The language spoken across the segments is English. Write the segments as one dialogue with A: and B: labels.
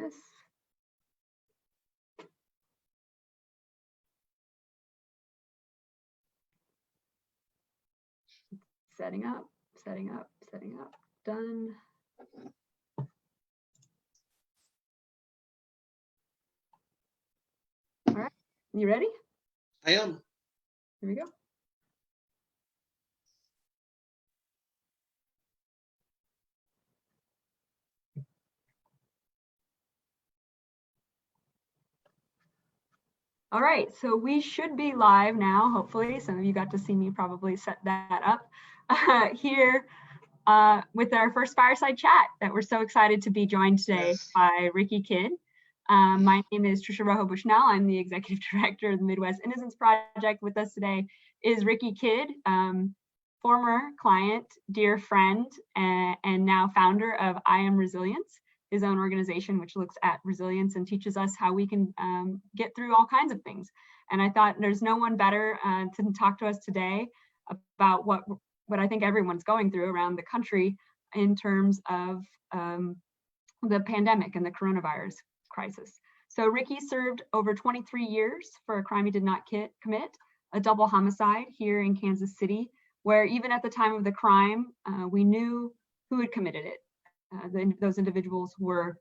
A: this. Setting up, setting up, setting up, done. All right, you ready?
B: I am.
A: Here we go. All right, so we should be live now, hopefully. Some of you got to see me probably set that up here with our first Fireside chat that we're so excited to be joined today by Ricky Kidd. My name is Tricia Rojo Bushnell. I'm the Executive Director of the Midwest Innocence Project. With us today is Ricky Kidd, former client, dear friend, and now founder of I Am Resilience, his own organization, which looks at resilience and teaches us how we can get through all kinds of things. And I thought there's no one better to talk to us today about what I think everyone's going through around the country in terms of the pandemic and the coronavirus crisis. So Ricky served over 23 years for a crime he did not commit, a double homicide here in Kansas City, where even at the time of the crime, we knew who had committed it. Those individuals were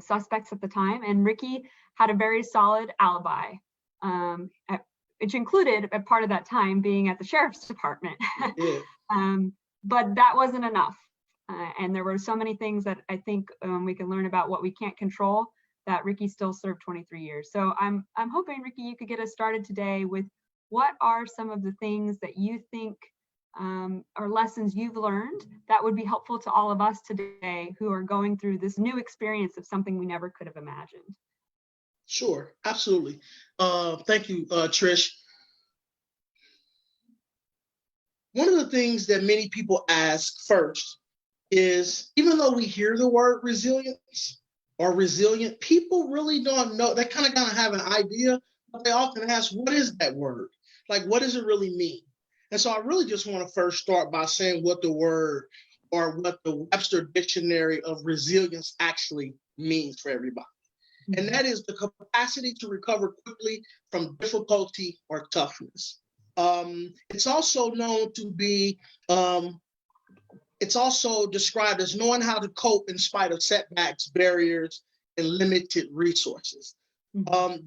A: suspects at the time, and Ricky had a very solid alibi, which included a part of that time being at the sheriff's department.
B: Yeah.
A: But that wasn't enough, and there were so many things that I think we can learn about what we can't control that Ricky still served 23 years. So I'm hoping, Ricky, you could get us started today with what are some of the things that you think or lessons you've learned that would be helpful to all of us today who are going through this new experience of something we never could have imagined.
B: Sure, absolutely. Thank you, Trish. One of the things that many people ask first is, even though we hear the word resilience or resilient, people really don't know. They kind of have an idea, but they often ask, what is that word? Like, what does it really mean? And so I really just want to first start by saying what the word or what the Webster Dictionary of resilience actually means for everybody. And that is the capacity to recover quickly from difficulty or toughness. It's also known to be, it's also described as knowing how to cope in spite of setbacks, barriers, and limited resources.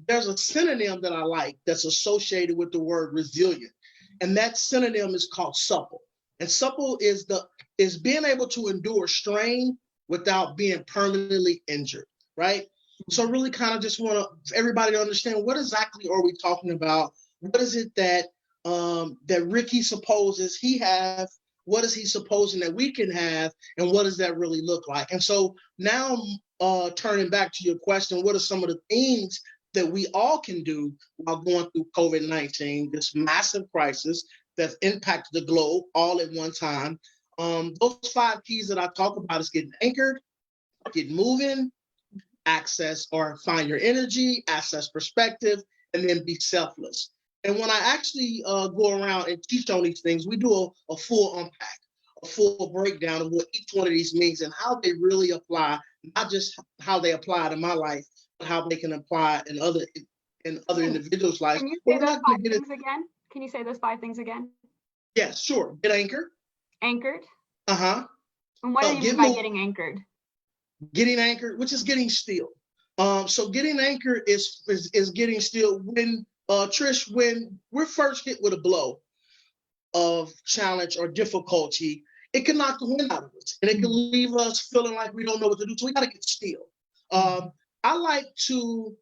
B: There's a synonym that I like that's associated with the word resilient. And that synonym is called supple. And supple is being able to endure strain without being permanently injured, right? So I really kind of just want everybody to understand, what exactly are we talking about? What is it that that Ricky supposes he have? What is he supposing that we can have? And what does that really look like? And so now turning back to your question, what are some of the things that we all can do while going through COVID-19, this massive crisis that's impacted the globe all at one time? Those 5 keys that I talk about is getting anchored, get moving, access or find your energy, access perspective, and then be selfless. And when I actually go around and teach on these things, we do a full unpack, a full breakdown of what each one of these means and how they really apply, not just how they apply to my life, how they can apply in other individuals' lives.
A: Can you say those 5 things again? Can you say those 5 things again?
B: Yes, sure. Get anchored.
A: Anchored?
B: Uh-huh.
A: And what do you mean by getting anchored?
B: Getting anchored, which is getting still. So getting anchored is getting still. When Trish, when we're first hit with a blow of challenge or difficulty, it can knock the wind out of us, and it can leave us feeling like we don't know what to do. So we got to get still. I like to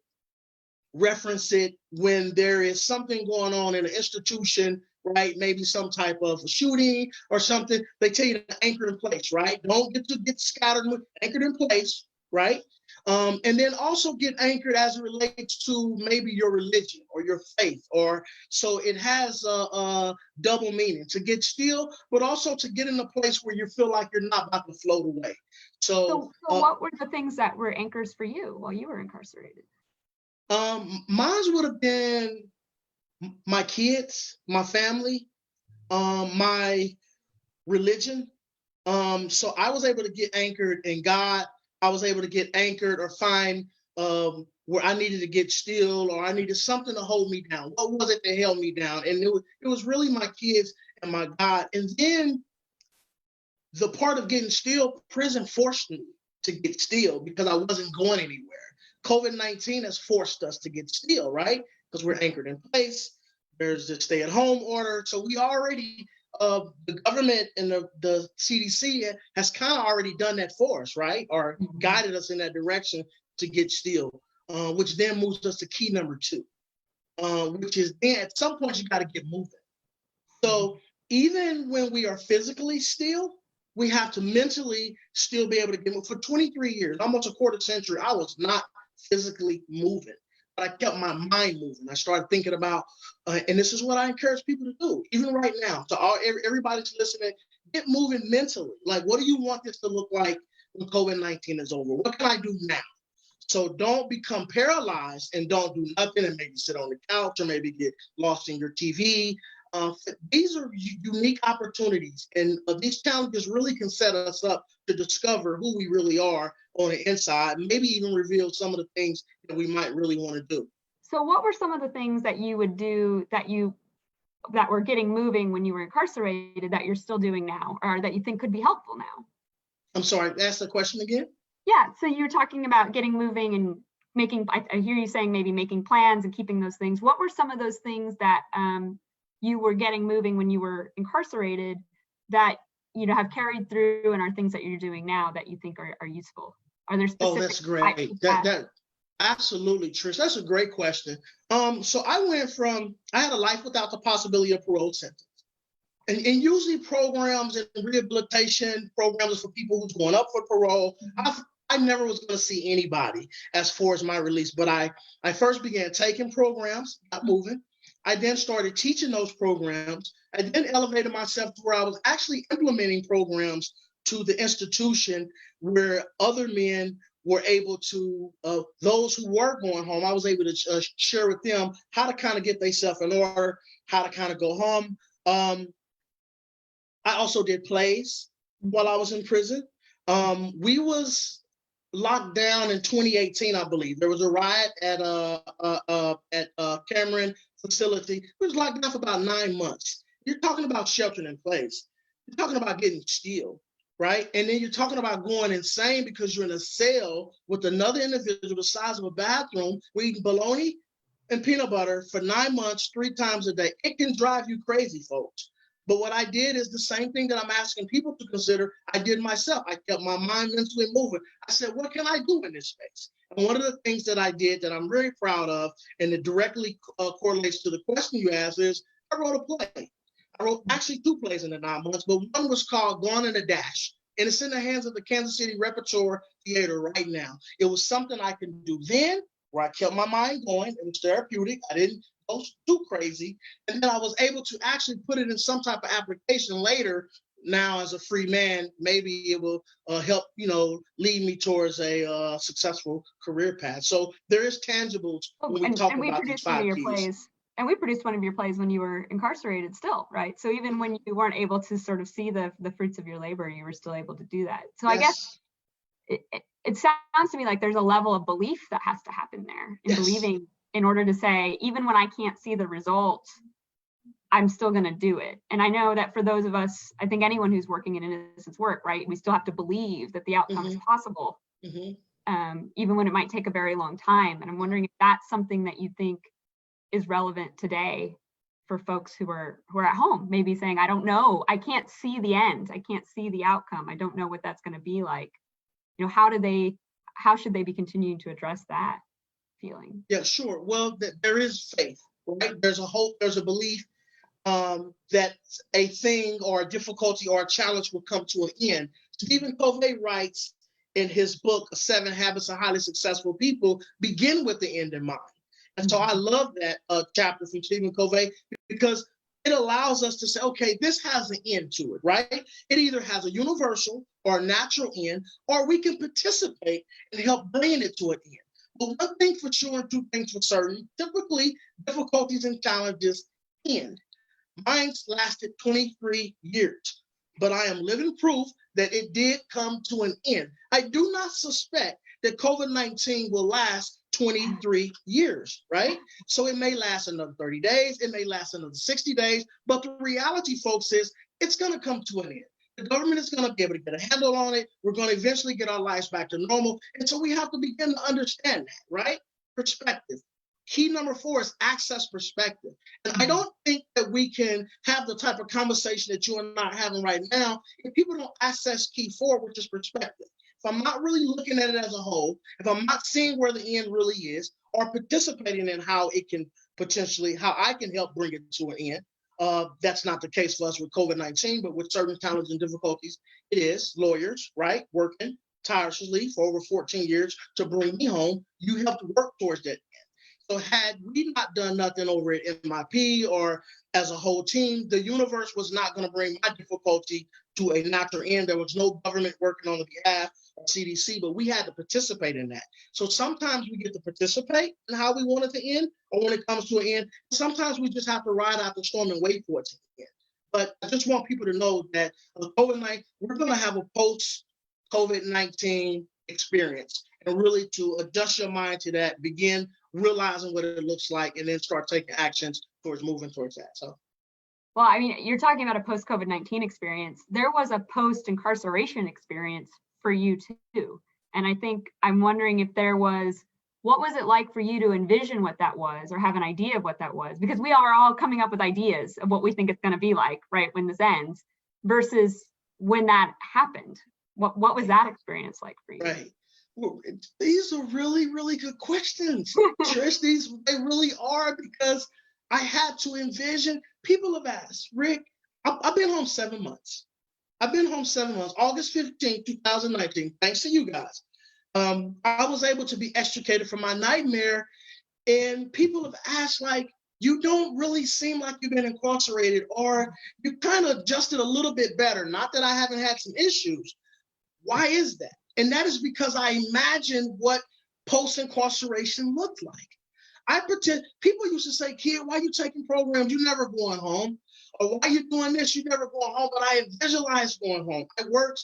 B: reference it when there is something going on in an institution, right? Maybe some type of shooting or something. They tell you to anchor in place, right? Don't get scattered, anchored in place, right? And then also get anchored as it relates to maybe your religion or your faith, or so it has a double meaning, to get still, but also to get in a place where you feel like you're not about to float away. So
A: what were the things that were anchors for you while you were incarcerated?
B: Mine would have been my kids, my family, my religion. So I was able to get anchored in God, I was able to get anchored or find where I needed to get still, or I needed something to hold me down. What was it that held me down? And it was really my kids and my God. And then the part of getting still, prison forced me to get still because I wasn't going anywhere. COVID-19 has forced us to get still, right? Because we're anchored in place. There's the stay-at-home order. So we already, the government and the CDC has kind of already done that for us, right? Or guided us in that direction to get still, which then moves us to key number 2, which is then at some point you got to get moving. So even when we are physically still, we have to mentally still be able to get moving. For 23 years, almost a quarter century, I was not physically moving, but I kept my mind moving. I started thinking about, and this is what I encourage people to do, even right now, to everybody that's listening, get moving mentally. Like, what do you want this to look like when COVID-19 is over? What can I do now? So don't become paralyzed and don't do nothing and maybe sit on the couch or maybe get lost in your TV. These are unique opportunities, and these challenges really can set us up to discover who we really are on the inside, maybe even reveal some of the things that we might really want to do.
A: So what were some of the things that you would do that were getting moving when you were incarcerated that you're still doing now, or that you think could be helpful now?
B: I'm sorry, ask the question again.
A: Yeah, so you're talking about getting moving and making, I hear you saying maybe making plans and keeping those things. What were some of those things that you were getting moving when you were incarcerated that have carried through and are things that you're doing now that you think are useful? Are there specific?
B: Oh, that's great. That absolutely, Trish. That's a great question. So I had a life without the possibility of parole sentence. And usually programs and rehabilitation programs for people who's going up for parole. I never was going to see anybody as far as my release, but I first began taking programs, got moving. I then started teaching those programs. I then elevated myself to where I was actually implementing programs to the institution where other men were able to, those who were going home, I was able to share with them how to kind of get themselves in order, how to kind of go home. I also did plays while I was in prison. We was locked down in 2018, I believe. There was a riot at Cameron facility. We was locked down for about 9 months. You're talking about sheltering in place. You're talking about getting still, right? And then you're talking about going insane because you're in a cell with another individual the size of a bathroom. We're eating bologna and peanut butter for 9 months, 3 times a day. It can drive you crazy, folks. But what I did is the same thing that I'm asking people to consider, I did myself. I kept my mind mentally moving. I said, what can I do in this space? And one of the things that I did that I'm very proud of, and it directly correlates to the question you asked, is I wrote a play. I wrote actually 2 plays in the 9 months, but one was called Gone in a Dash. And it's in the hands of the Kansas City Repertoire Theater right now. It was something I could do then, where I kept my mind going. It was therapeutic. I didn't go too crazy. And then I was able to actually put it in some type of application later. Now, as a free man, maybe it will help, lead me towards a successful career path. So there is tangibles when we talk about these 5 keys.
A: And we produced one of your plays when you were incarcerated still, right? So even when you weren't able to sort of see the fruits of your labor, you were still able to do that. So yes. I guess it sounds to me like there's a level of belief that has to happen there in believing in order to say, even when I can't see the results, I'm still going to do it. And I know that for those of us, I think anyone who's working in innocence work, right, we still have to believe that the outcome is possible, even when it might take a very long time. And I'm wondering if that's something that you think is relevant today for folks who are at home, maybe saying, I don't know, I can't see the end, I can't see the outcome, I don't know what that's going to be like. How should they be continuing to address that feeling?
B: Yeah, sure. Well, there is faith, right? There's a hope, there's a belief that a thing or a difficulty or a challenge will come to an end. Stephen Covey writes in his book, 7 Habits of Highly Successful People, begin with the end in mind. And so I love that chapter from Stephen Covey because it allows us to say, okay, this has an end to it, right? It either has a universal or a natural end, or we can participate and help bring it to an end. But one thing for sure and 2 things for certain, typically difficulties and challenges end. Mine lasted 23 years. but I am living proof that it did come to an end. I do not suspect that COVID-19 will last 23 years, right? So it may last another 30 days, it may last another 60 days, but the reality, folks, is it's going to come to an end. The government is going to be able to get a handle on it. We're going to eventually get our lives back to normal. And so we have to begin to understand that, right? Perspective. Key number 4 is access perspective. And I don't think that we can have the type of conversation that you and I are having right now if people don't access key 4, which is perspective. If I'm not really looking at it as a whole, if I'm not seeing where the end really is, or participating in how it can potentially, how I can help bring it to an end, that's not the case for us with COVID-19, but with certain challenges and difficulties, it is. Lawyers, right, working tirelessly for over 14 years to bring me home. You helped work towards that. So had we not done nothing over at MIP or as a whole team, the universe was not going to bring my difficulty to a natural end. There was no government working on the behalf of CDC, but we had to participate in that. So sometimes we get to participate in how we want it to end, or when it comes to an end, sometimes we just have to ride out the storm and wait for it to end. But I just want people to know that COVID-19, we're going to have a post-COVID-19 experience, and really to adjust your mind to that, begin realizing what it looks like, and then start taking actions towards moving towards that. So,
A: well, I mean, you're talking about a post-COVID-19 experience. There was a post-incarceration experience for you too. And I think I'm wondering if there was, what was it like for you to envision what that was, or have an idea of what that was? Because we are all coming up with ideas of what we think it's going to be like, right, when this ends, versus when that happened. What was that experience like for you?
B: Right. Well, these are really, really good questions, Trish. They really are, because I had to envision. People have asked, Rick, I've been home 7 months. August 15, 2019, thanks to you guys. I was able to be extricated from my nightmare. And people have asked, like, you don't really seem like you've been incarcerated, or you kind of adjusted a little bit better. Not that I haven't had some issues. Why is that? And that is because I imagine what post-incarceration looked like. I pretend, people used to say, kid, why are you taking programs? You never going home. Or why are you doing this? You never going home. But I visualized going home. I worked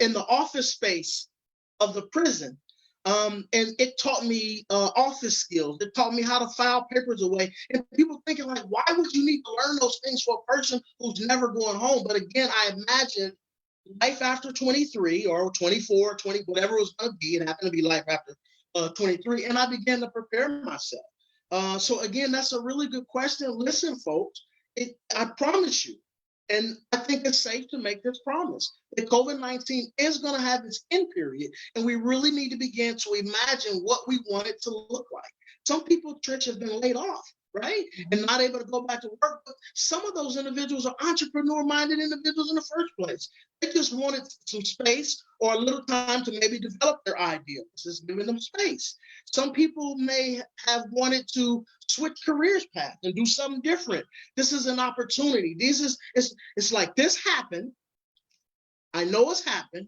B: in the office space of the prison. And it taught me office skills. It taught me how to file papers away. And people thinking, like, why would you need to learn those things for a person who's never going home? But again, I imagine life after 23 or 24, 20, whatever it was going to be. It happened to be life after 23. And I began to prepare myself. So again, that's a really good question. Listen, folks, I promise you, and I think it's safe to make this promise, that COVID-19 is going to have its end period. And we really need to begin to imagine what we want it to look like. Some people, Trish, have been laid off, right? And not able to go back to work. But some of those individuals are entrepreneur-minded individuals in the first place. They just wanted some space or a little time to maybe develop their ideas. This is giving them space. Some people may have wanted to switch careers path and do something different. This is an opportunity. It's like, this happened. I know it's happened.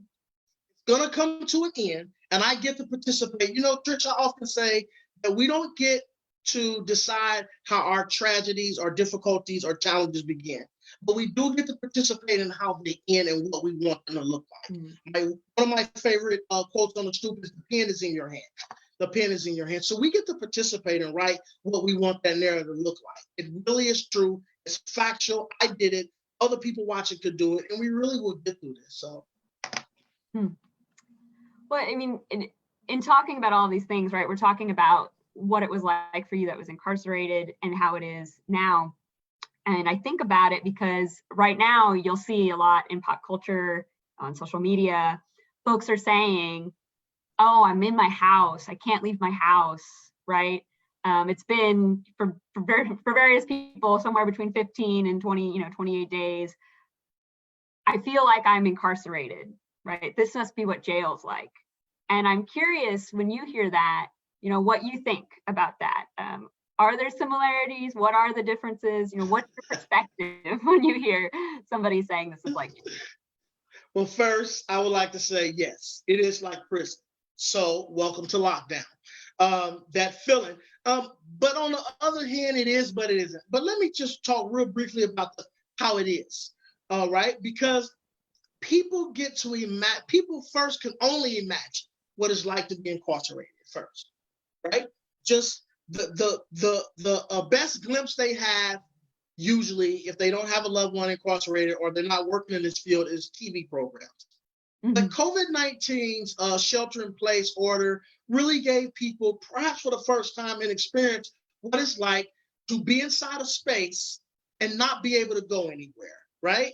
B: It's gonna come to an end, and I get to participate. You know, Trish, I often say that we don't get to decide how our tragedies or difficulties or challenges begin, but we do get to participate in how they end and what we want them to look like. One of my favorite quotes on the stoop is, the pen is in your hand. The pen is in your hand. So we get to participate and write what we want that narrative to look like. It really is true. It's factual. I did it. Other people watching could do it, and we really will get through this. So,
A: well, I mean, in talking about all these things, right? We're talking about what it was like for you that was incarcerated and how it is now. And I think about it because right now you'll see a lot in pop culture, on social media, folks are saying, oh, I'm in my house, I can't leave my house, right? It's been for various people somewhere between 15 and 28 days. I feel like I'm incarcerated, right? This must be what jail's like. And I'm curious, when you hear that, what you think about that. Are there similarities? What are the differences? What's your perspective when you hear somebody saying this is like?
B: Well, first, I would like to say, yes, it is like prison. So welcome to lockdown. That feeling. But on the other hand, it is, but it isn't. But let me just talk real briefly about how it is. all right? Because people get to imagine, people first can only imagine what it's like to be incarcerated first, right? Just the best glimpse they have, usually, if they don't have a loved one incarcerated or they're not working in this field, is TV programs. The COVID-19's shelter-in-place order really gave people, perhaps for the first time in experience, what it's like to be inside a space and not be able to go anywhere, right?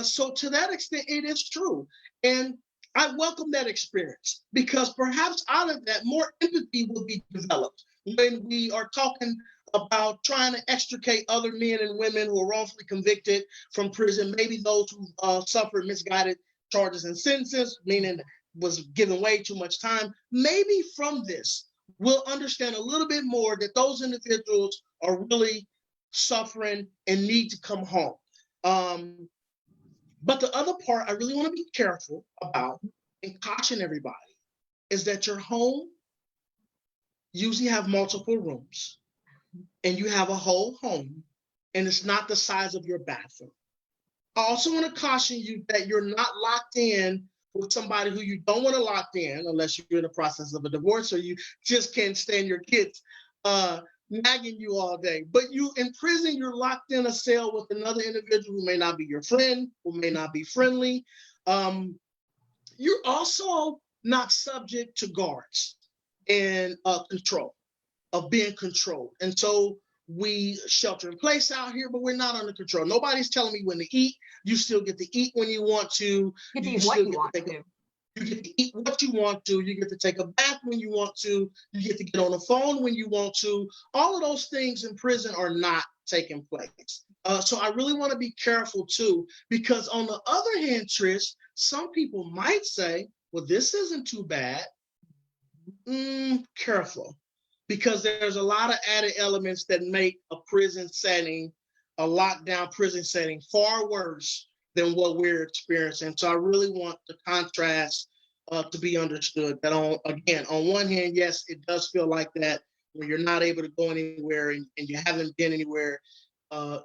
B: So to that extent, it is true. And I welcome that experience because perhaps out of that, more empathy will be developed when we are talking about trying to extricate other men and women who are wrongfully convicted from prison, maybe those who suffered misguided charges and sentences, meaning was given way too much time. Maybe from this, we'll understand a little bit more that those individuals are really suffering and need to come home. But the other part I really want to be careful about and caution everybody is that your home usually have multiple rooms and you have a whole home and it's not the size of your bathroom. I also want to caution you that you're not locked in with somebody who you don't want to lock in unless you're in the process of a divorce or you just can't stand your kids nagging you all day. But you in prison, you're locked in a cell with another individual who may not be your friend, who may not be friendly. You're also not subject to guards and control, of being controlled. And so we shelter in place out here, but we're not under control. Nobody's telling me when to eat. You still get to eat when you want to.
A: You get to eat what you want to.
B: You get to eat what you want to. You get to take a bath when you want to. You get to get on the phone when you want to. All of those things in prison are not taking place. So I really want to be careful too, because on the other hand, Trish, some people might say, well, this isn't too bad. Careful. Because there's a lot of added elements that make a prison setting, a lockdown prison setting, far worse than what we're experiencing. So I really want the contrast to be understood. That on one hand, yes, it does feel like that when you're not able to go anywhere and you haven't been anywhere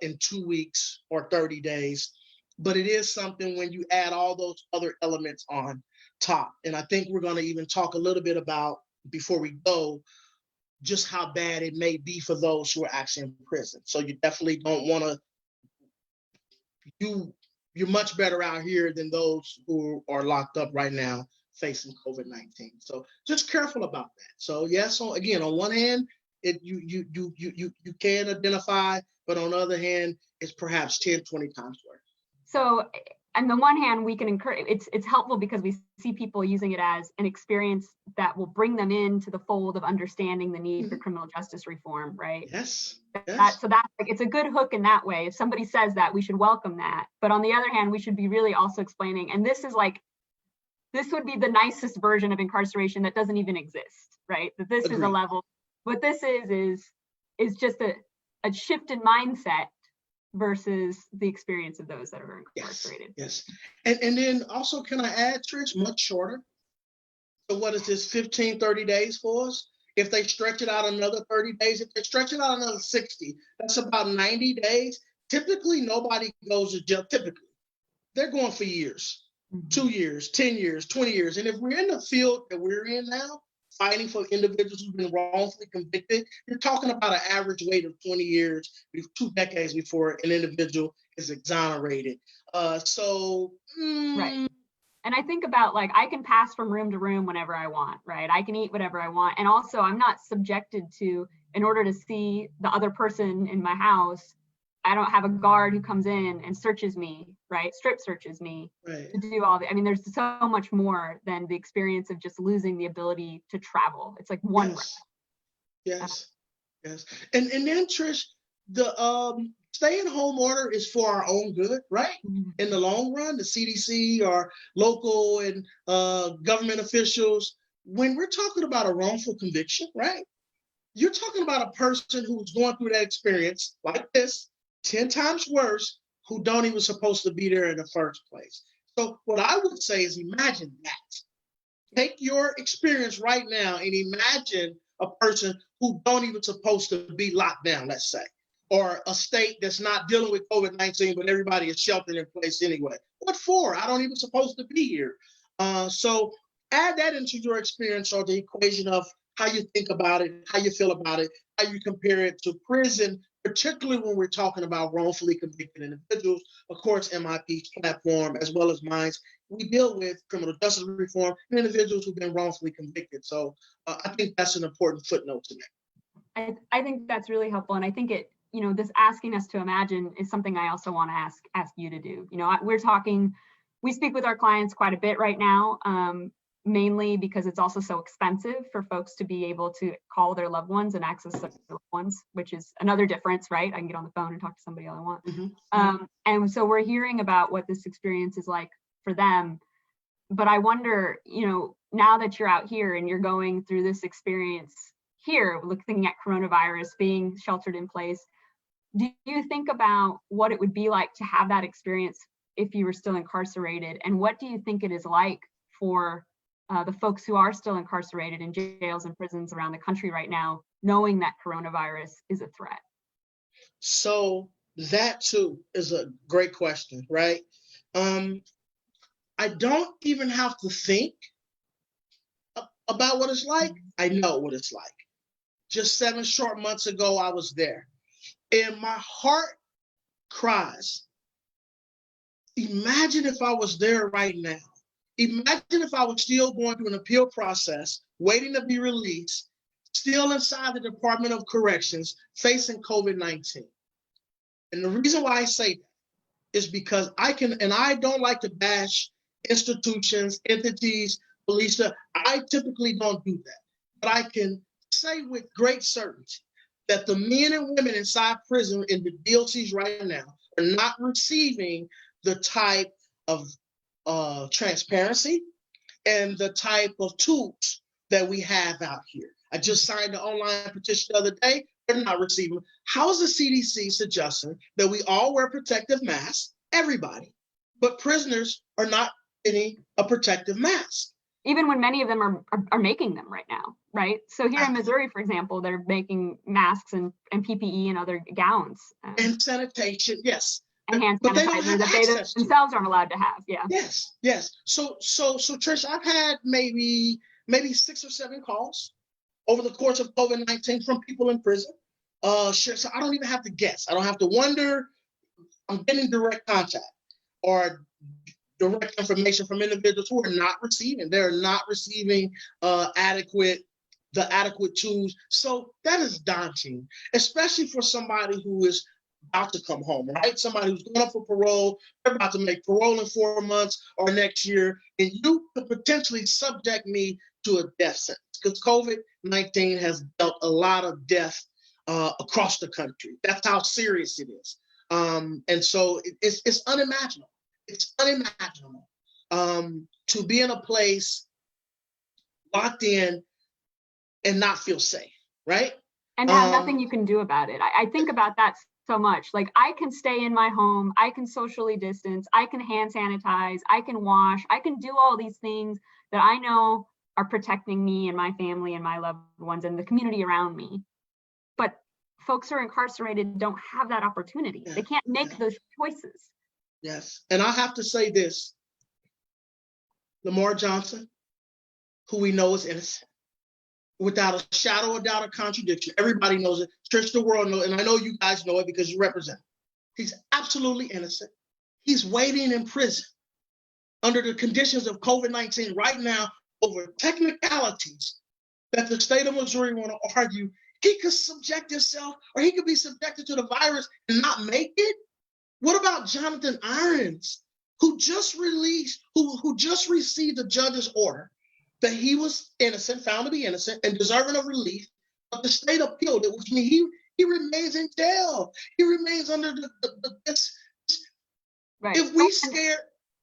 B: in 2 weeks or 30 days. But it is something when you add all those other elements on top. And I think we're going to even talk a little bit about, before we go, just how bad it may be for those who are actually in prison. So you definitely don't want to, you're much better out here than those who are locked up right now facing COVID-19. So just careful about that. So yes, again, on one hand, you can identify, but on the other hand, it's perhaps 10, 20 times worse.
A: So on the one hand, we can encourage, it's helpful because we see people using it as an experience that will bring them into the fold of understanding the need for criminal justice reform, right?
B: Yes.
A: So that's like, it's a good hook in that way. If somebody says that, we should welcome that. But on the other hand, we should be really also explaining, and this would be the nicest version of incarceration that doesn't even exist, right? That this is a level, what this is just a shift in mindset versus the experience of those that are incarcerated.
B: Yes. And then also, can I add, Trish, much shorter? So what is this, 15, 30 days for us? If they stretch it out another 30 days, if they stretch it out another 60, that's about 90 days. Typically, nobody goes to jail. Typically, they're going for years, 2 years, 10 years, 20 years. And if we're in the field that we're in now, fighting for individuals who've been wrongfully convicted, you're talking about an average wait of 20 years, 2 decades before an individual is exonerated.
A: Right. And I think about, like, I can pass from room to room whenever I want, right? I can eat whatever I want. And also I'm not subjected to, in order to see the other person in my house, I don't have a guard who comes in and searches me, right? Strip searches me to do all the, I mean, there's so much more than the experience of just losing the ability to travel. It's like one round.
B: Yes. And then, Trish, the stay-at-home order is for our own good, right? In the long run, the CDC or local and government officials, when we're talking about a wrongful conviction, right? You're talking about a person who's going through that experience like this, 10 times worse, who don't even supposed to be there in the first place. So what I would say is imagine that. Take your experience right now and imagine a person who don't even supposed to be locked down, let's say. or a state that's not dealing with COVID-19, but everybody is sheltered in place anyway. What for? I don't even supposed to be here. So add that into your experience or the equation of how you think about it, how you feel about it, how you compare it to prison, particularly when we're talking about wrongfully convicted individuals. Of course, MIP's platform, as well as mine, we deal with criminal justice reform and individuals who've been wrongfully convicted. So I think that's an important footnote to make.
A: I think that's really helpful. And I think it, this asking us to imagine is something I also want to ask you to do. We speak with our clients quite a bit right now, mainly because it's also so expensive for folks to be able to call their loved ones and access their loved ones, which is another difference, right? I can get on the phone and talk to somebody all I want.
B: Mm-hmm.
A: And so we're hearing about what this experience is like for them. But I wonder, now that you're out here and you're going through this experience here, looking at coronavirus, being sheltered in place, do you think about what it would be like to have that experience if you were still incarcerated? And what do you think it is like for the folks who are still incarcerated in jails and prisons around the country right now, knowing that coronavirus is a threat?
B: So that too is a great question, right? I don't even have to think about what it's like. I know what it's like. Just 7 short months ago, I was there. And my heart cries. Imagine if I was there right now. Imagine if I was still going through an appeal process, waiting to be released, still inside the Department of Corrections, facing COVID-19. And the reason why I say that is because I don't like to bash institutions, entities, police. I typically don't do that. But I can say with great certainty that the men and women inside prison in the DOCs right now are not receiving the type of transparency and the type of tools that we have out here. I just signed an online petition the other day. They're not receiving. How is the CDC suggesting that we all wear protective masks, everybody, but prisoners are not getting a protective mask?
A: Even when many of them are making them right now, right? So here in Missouri, for example, they're making masks and PPE and other gowns.
B: And sanitation, yes.
A: And hand sanitizer that they themselves aren't allowed to have, yeah.
B: Yes. So Tricia, I've had maybe 6 or 7 calls over the course of COVID-19 from people in prison. So I don't even have to guess. I don't have to wonder. I'm getting direct contact or direct information from individuals who are not receiving. They're not receiving adequate tools. So that is daunting, especially for somebody who is about to come home, right? Somebody who's going up for parole, they're about to make parole in 4 months or next year, and you could potentially subject me to a death sentence because COVID-19 has dealt a lot of death across the country. That's how serious it is. And so it's unimaginable. It's unimaginable to be in a place locked in and not feel safe, right?
A: And have nothing you can do about it. I think about that so much. Like, I can stay in my home, I can socially distance, I can hand sanitize, I can wash, I can do all these things that I know are protecting me and my family and my loved ones and the community around me. But folks who are incarcerated don't have that opportunity. They can't make those choices.
B: Yes. And I have to say this, Lamar Johnson, who we know is innocent, without a shadow of doubt or contradiction. Everybody knows it. Tricia, the world knows, and I know you guys know it because you represent him. He's absolutely innocent. He's waiting in prison under the conditions of COVID-19 right now over technicalities that the state of Missouri want to argue. He could subject himself, or he could be subjected to the virus and not make it. What about Jonathan Irons, who just released, who just received a judge's order that he was innocent, found to be innocent and deserving of relief, but the state appealed it, which means he remains in jail. He remains under this. Right. If we scared,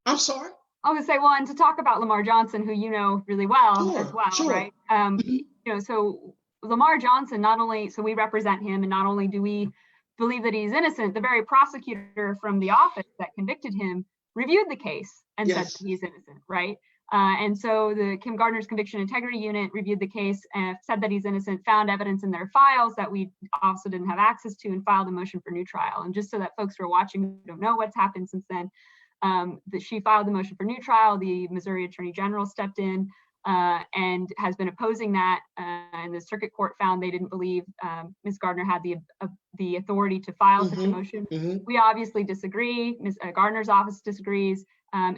B: I'm sorry.
A: I was gonna say, well, and to talk about Lamar Johnson, who you know really well as well, right? So Lamar Johnson, not only, so we represent him, and not only do we believe that he's innocent, the very prosecutor from the office that convicted him reviewed the case and said that he's innocent, right? And so the Kim Gardner's Conviction Integrity Unit reviewed the case and said that he's innocent, found evidence in their files that we also didn't have access to, and filed a motion for new trial. And just so that folks who are watching who don't know what's happened since then, that she filed the motion for new trial. The Missouri Attorney General stepped in and has been opposing that. And the circuit court found they didn't believe Ms. Gardner had the authority to file such a motion. We obviously disagree. Ms. Gardner's office disagrees.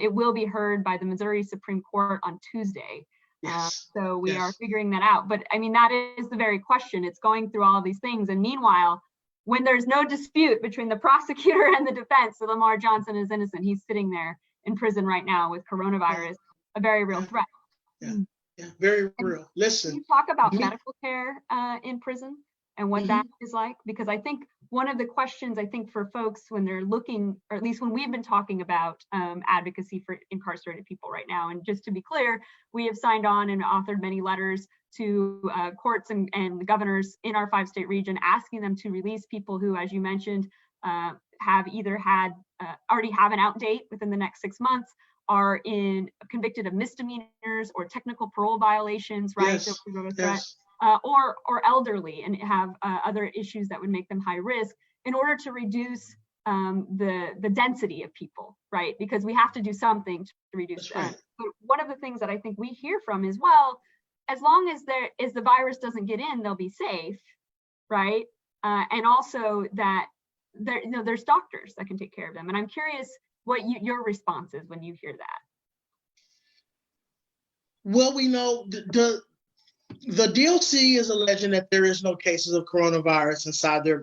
A: It will be heard by the Missouri Supreme Court on Tuesday. So we are figuring that out. But I mean, that is the very question. It's going through all of these things. And meanwhile, when there's no dispute between the prosecutor and the defense that Lamar Johnson is innocent, he's sitting there in prison right now with coronavirus, a very real threat.
B: Very real. Listen,
A: can you talk about medical care in prison and what that is like? Because I think one of the questions, I think, for folks when they're looking, or at least when we've been talking about advocacy for incarcerated people right now, and just to be clear, we have signed on and authored many letters to courts and the governors in our 5-state region, asking them to release people who, as you mentioned, have either had already have an out date within the next 6 months, are convicted of misdemeanors or technical parole violations, right? Or elderly and have other issues that would make them high risk, in order to reduce the density of people, right? Because we have to do something to reduce that. But one of the things that I think we hear from is, well, as long as the virus doesn't get in, they'll be safe, right? And also that there's doctors that can take care of them. And I'm curious what your response is when you hear that.
B: Well, we know the DOC is alleging that there is no cases of coronavirus inside their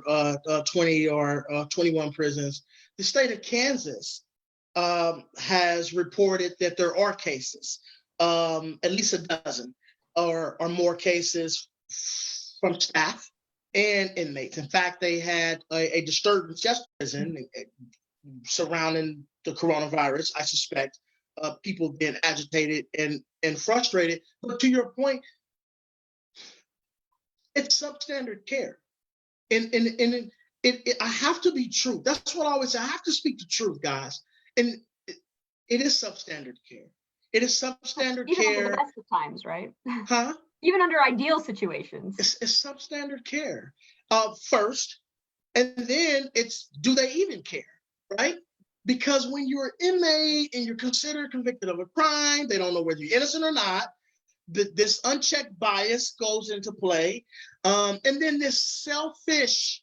B: 20 or 21 prisons. The state of Kansas has reported that there are cases, at least a dozen or more cases from staff and inmates. In fact, they had a disturbance yesterday surrounding the coronavirus. I suspect people being agitated and frustrated. But to your point, it's substandard care. And I have to be true. That's what I always say. I have to speak the truth, guys. And it is substandard care. It is substandard
A: even
B: care.
A: Even under the best of times, right?
B: Huh?
A: Even under ideal situations.
B: It's substandard care first. And then it's, do they even care, right? Because when you're an inmate and you're considered convicted of a crime, they don't know whether you're innocent or not. This unchecked bias goes into play. And then this selfish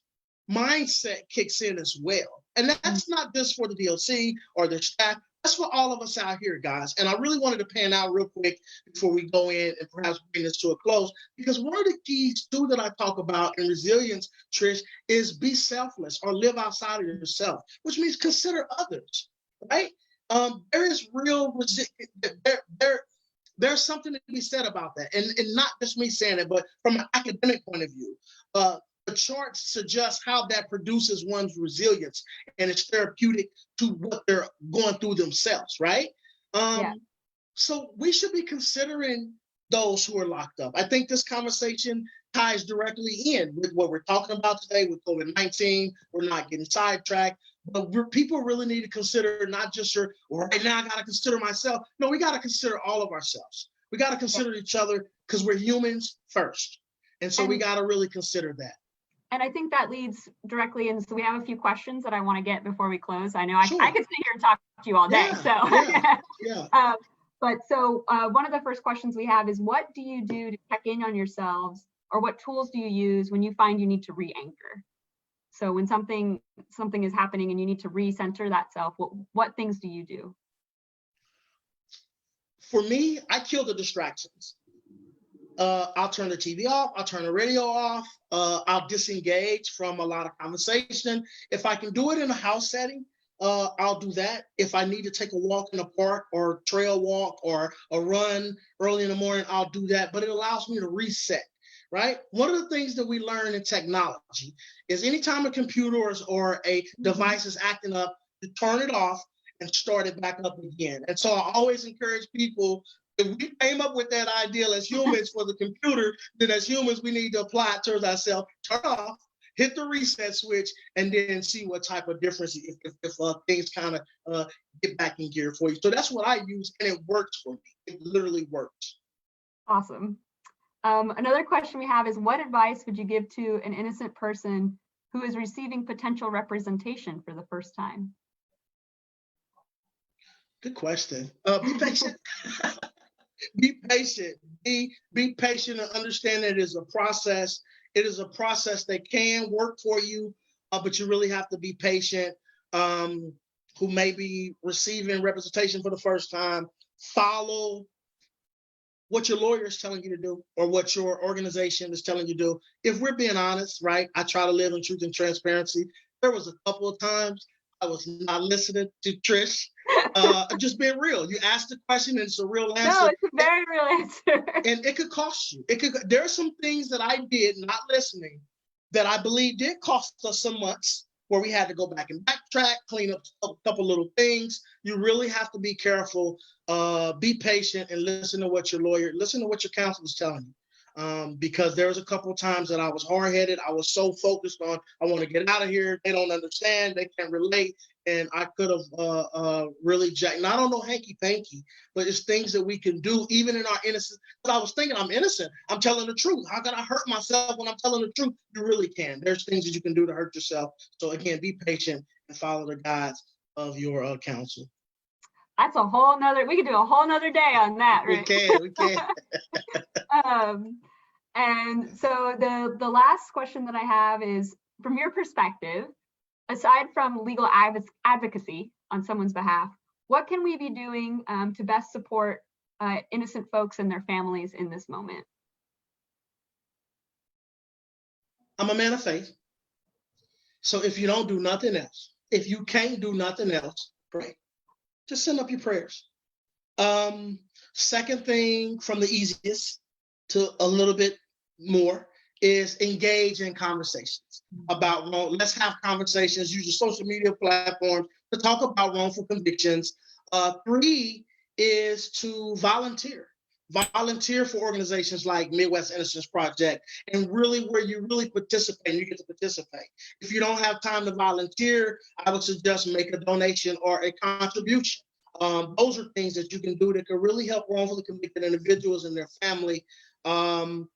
B: mindset kicks in as well. And that's not just for the DOC or their staff. That's for all of us out here, guys. And I really wanted to pan out real quick before we go in and perhaps bring this to a close, because one of the keys too that I talk about in resilience, Trish, is be selfless or live outside of yourself, which means consider others, right? There is real there's something to be said about that. And not just me saying it, but from an academic point of view, the charts suggest how that produces one's resilience, and it's therapeutic to what they're going through themselves, right? So we should be considering those who are locked up. I think this conversation ties directly in with what we're talking about today with COVID-19. We're not getting sidetracked, but people really need to consider not just right now I got to consider myself. No, we got to consider all of ourselves. We got to consider each other, because we're humans first. And so we got to really consider that.
A: And I think that leads directly in. So we have a few questions that I want to get before we close. I know I could sit here and talk to you all day. But one of the first questions we have is, what do you do to check in on yourselves, or what tools do you use when you find you need to re-anchor? So when something is happening and you need to recenter that self, what things do you do?
B: For me, I kill the distractions. I'll turn the TV off. I'll turn the radio off. I'll disengage from a lot of conversation. If I can do it in a house setting, I'll do that. If I need to take a walk in the park or trail walk or a run early in the morning, I'll do that. But it allows me to reset, right? One of the things that we learn in technology is anytime a computer or a device is acting up, to turn it off and start it back up again. And so I always encourage people, if we came up with that ideal as humans for the computer, then as humans, we need to apply it towards ourselves, turn off hit the reset switch and then see what type of difference if things kind of get back in gear for you. So that's what I use, and it works for me. It literally works.
A: Awesome. Another question we have is, what advice would you give to an innocent person who is receiving potential representation for the first time?
B: Good question. Be patient. Be patient. Be patient and understand that it is a process. It is a process that can work for you, but you really have to be patient. Who may be receiving representation for the first time, follow what your lawyer is telling you to do or what your organization is telling you to do. If we're being honest, right, I try to live in truth and transparency. There was a couple of times I was not listening to Trish. Just being real. You asked the question and it's a real answer.
A: No, it's a very real answer.
B: And it could cost you. There are some things that I did not listening that I believe did cost us some months, where we had to go back and backtrack, clean up a couple little things. You really have to be careful, be patient, and listen to what your counsel is telling you. Because there was a couple of times that I was hard-headed. I was so focused on, I want to get out of here. They don't understand. They can't relate. And I could have really jacked. Now, I don't know hanky-panky, but it's things that we can do even in our innocence. But I was thinking, I'm innocent. I'm telling the truth. How can I hurt myself when I'm telling the truth? You really can. There's things that you can do to hurt yourself. So again, be patient and follow the guides of your counsel.
A: That's a whole nother, we could do a whole nother day on that, right?
B: We can.
A: And so the last question that I have is, from your perspective, aside from legal advocacy on someone's behalf, what can we be doing to best support innocent folks and their families in this moment?
B: I'm a man of faith. So if you don't do nothing else, if you can't do nothing else, pray. Just send up your prayers. Second thing, from the easiest to a little bit more, is engage in conversations about let's have conversations, use your social media platforms to talk about wrongful convictions. 3 is to volunteer for organizations like Midwest Innocence Project, and really where you really participate, you get to participate. If you don't have time to volunteer, I would suggest make a donation or a contribution. Those are things that you can do that can really help wrongfully convicted individuals and their family. And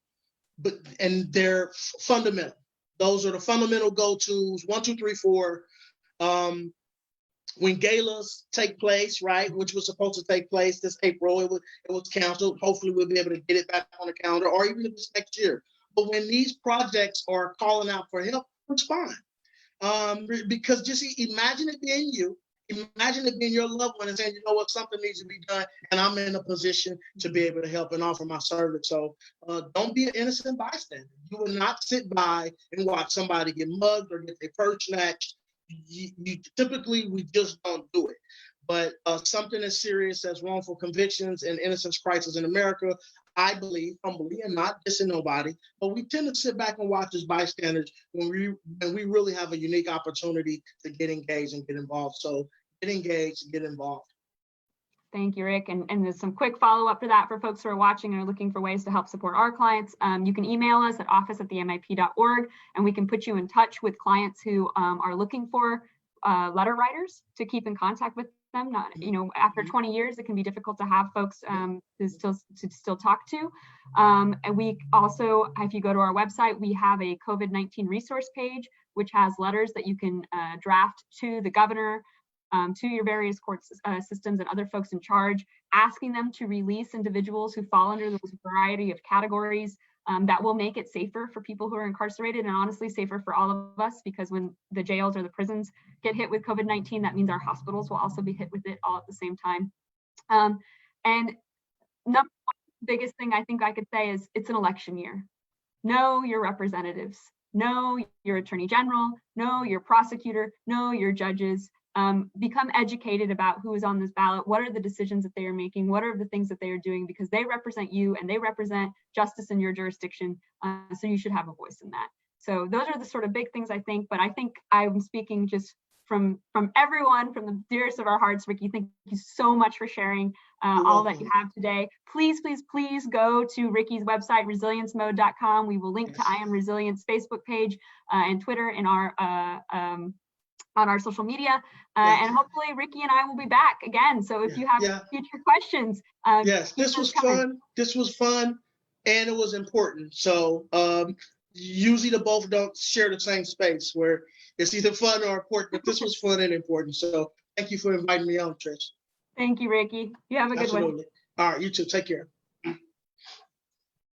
B: they're fundamental. Those are the fundamental go-tos. 1, 2, 3, 4. When galas take place, right, which was supposed to take place this April, it was canceled. Hopefully we'll be able to get it back on the calendar, or even if it's next year. But when these projects are calling out for help, respond. Because just imagine it being you. Imagine it being your loved one and saying, you know what, something needs to be done, and I'm in a position to be able to help and offer my service. So don't be an innocent bystander. You will not sit by and watch somebody get mugged or get their purse snatched. Typically, we just don't do it. But something as serious as wrongful convictions and innocence crisis in America, I believe, humbly, and not dissing nobody, but we tend to sit back and watch as bystanders when we really have a unique opportunity to get engaged and get involved. So get engaged, get involved.
A: Thank you, Rick. And there's some quick follow-up for that for folks who are watching and are looking for ways to help support our clients. You can email us at office@themip.org, and we can put you in touch with clients who are looking for letter writers to keep in contact with them. Not, after 20 years, it can be difficult to have folks to still talk to. And we also, if you go to our website, we have a COVID-19 resource page, which has letters that you can draft to the governor, to your various court systems and other folks in charge, asking them to release individuals who fall under those variety of categories. That will make it safer for people who are incarcerated, and honestly safer for all of us, because when the jails or the prisons get hit with COVID-19, that means our hospitals will also be hit with it all at the same time. And number one, biggest thing I think I could say is, it's an election year. Know your representatives, know your attorney general, know your prosecutor, know your judges. Become educated about who is on this ballot, what are the decisions that they are making, what are the things that they are doing, because they represent you and they represent justice in your jurisdiction. So you should have a voice in that. So those are the sort of big things, I think, but I think I'm speaking just from everyone, from the dearest of our hearts. Ricky, thank you so much for sharing all that you have today. Please, please, please go to Ricky's website, resiliencemode.com. We will link to I Am Resilience Facebook page and Twitter in our on our social media, and hopefully Ricky and I will be back again. So if you have future questions,
B: yes, this was fun. This was fun, and it was important. So usually the both don't share the same space where it's either fun or important, but this was fun and important. So thank you for inviting me on, Trish.
A: Thank you, Ricky. You have a good one.
B: All right, you too. Take care.